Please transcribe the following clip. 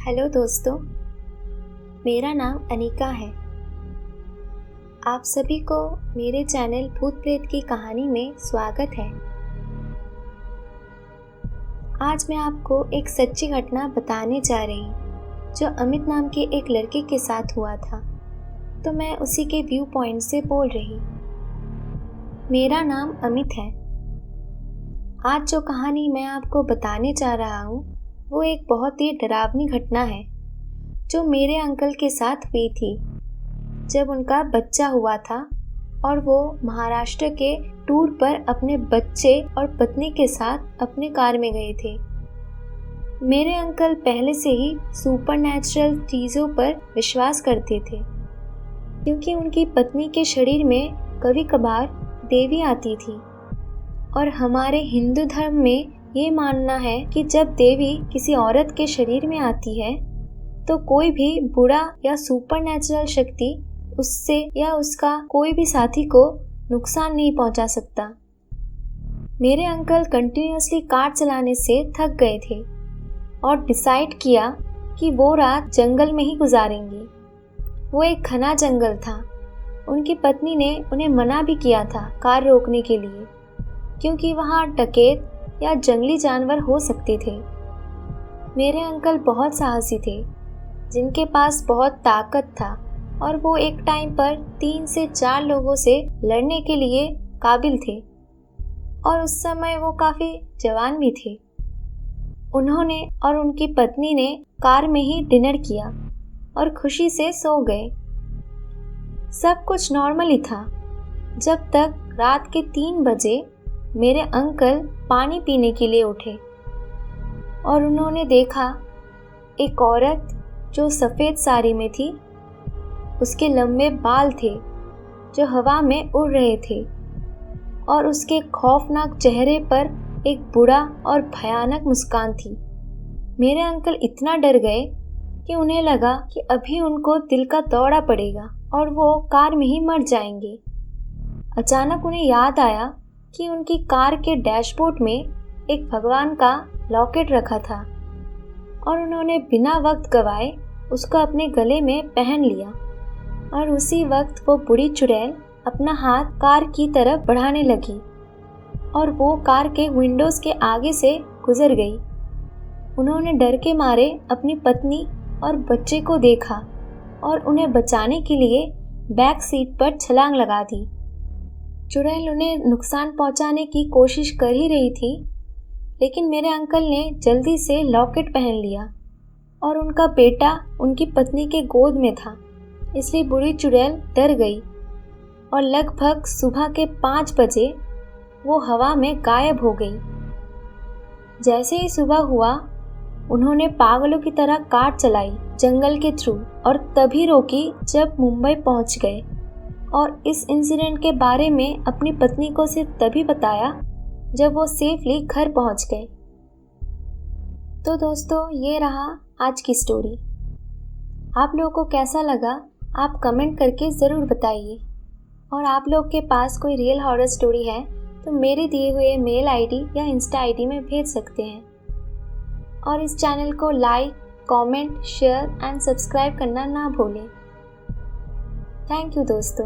Hello दोस्तों, मेरा नाम अनिका है। आप सभी को मेरे चैनल भूत प्रेत की कहानी में स्वागत है। आज मैं आपको एक सच्ची घटना बताने जा रही जो अमित नाम के एक लड़के के साथ हुआ था, तो मैं उसी के व्यू पॉइंट से बोल रही। मेरा नाम अमित है। आज जो कहानी मैं आपको बताने जा रहा हूँ वो एक बहुत ही डरावनी घटना है जो मेरे अंकल के साथ हुई थी जब उनका बच्चा हुआ था और वो महाराष्ट्र के टूर पर अपने बच्चे और पत्नी के साथ अपने कार में गए थे। मेरे अंकल पहले से ही सुपरनैचुरल चीज़ों पर विश्वास करते थे क्योंकि उनकी पत्नी के शरीर में कभी कभार देवी आती थी और हमारे हिंदू धर्म में ये मानना है कि जब देवी किसी औरत के शरीर में आती है तो कोई भी बुरा या सुपरनैचुरल शक्ति उससे या उसका कोई भी साथी को नुकसान नहीं पहुंचा सकता। मेरे अंकल कंटिन्यूअसली कार चलाने से थक गए थे और डिसाइड किया कि वो रात जंगल में ही गुजारेंगे। वो एक घना जंगल था। उनकी पत्नी ने उन्हें मना भी किया था कार रोकने के लिए क्योंकि वहाँ डकैत या जंगली जानवर हो सकते थे। मेरे अंकल बहुत साहसी थे जिनके पास बहुत ताकत था और वो एक टाइम पर 3 से 4 लोगों से लड़ने के लिए काबिल थे और उस समय वो काफ़ी जवान भी थे। उन्होंने और उनकी पत्नी ने कार में ही डिनर किया और खुशी से सो गए। सब कुछ नॉर्मल ही था जब तक रात के 3 बजे मेरे अंकल पानी पीने के लिए उठे और उन्होंने देखा एक औरत जो सफ़ेद साड़ी में थी। उसके लंबे बाल थे जो हवा में उड़ रहे थे और उसके खौफनाक चेहरे पर एक बुरा और भयानक मुस्कान थी। मेरे अंकल इतना डर गए कि उन्हें लगा कि अभी उनको दिल का दौरा पड़ेगा और वो कार में ही मर जाएंगे। अचानक उन्हें याद आया कि उनकी कार के डैशबोर्ड में एक भगवान का लॉकेट रखा था और उन्होंने बिना वक्त गवाए उसको अपने गले में पहन लिया और उसी वक्त वो बूढ़ी चुड़ैल अपना हाथ कार की तरफ बढ़ाने लगी और वो कार के विंडोज़ के आगे से गुजर गई। उन्होंने डर के मारे अपनी पत्नी और बच्चे को देखा और उन्हें बचाने के लिए बैक सीट पर छलांग लगा दी। चुड़ैल उन्हें नुकसान पहुंचाने की कोशिश कर ही रही थी, लेकिन मेरे अंकल ने जल्दी से लॉकेट पहन लिया और उनका बेटा उनकी पत्नी के गोद में था, इसलिए बूढ़ी चुड़ैल डर गई और लगभग सुबह के 5 बजे वो हवा में गायब हो गई। जैसे ही सुबह हुआ उन्होंने पागलों की तरह कार चलाई जंगल के थ्रू और तभी रोकी जब मुंबई पहुंच गए और इस इंसिडेंट के बारे में अपनी पत्नी को सिर्फ तभी बताया जब वो सेफली घर पहुंच गए। तो दोस्तों, ये रहा आज की स्टोरी। आप लोगों को कैसा लगा आप कमेंट करके ज़रूर बताइए और आप लोग के पास कोई रियल हॉरर स्टोरी है तो मेरे दिए हुए मेल आईडी या इंस्टा आईडी में भेज सकते हैं और इस चैनल को like, comment, share and subscribe करना ना भूलें। थैंक यू दोस्तों।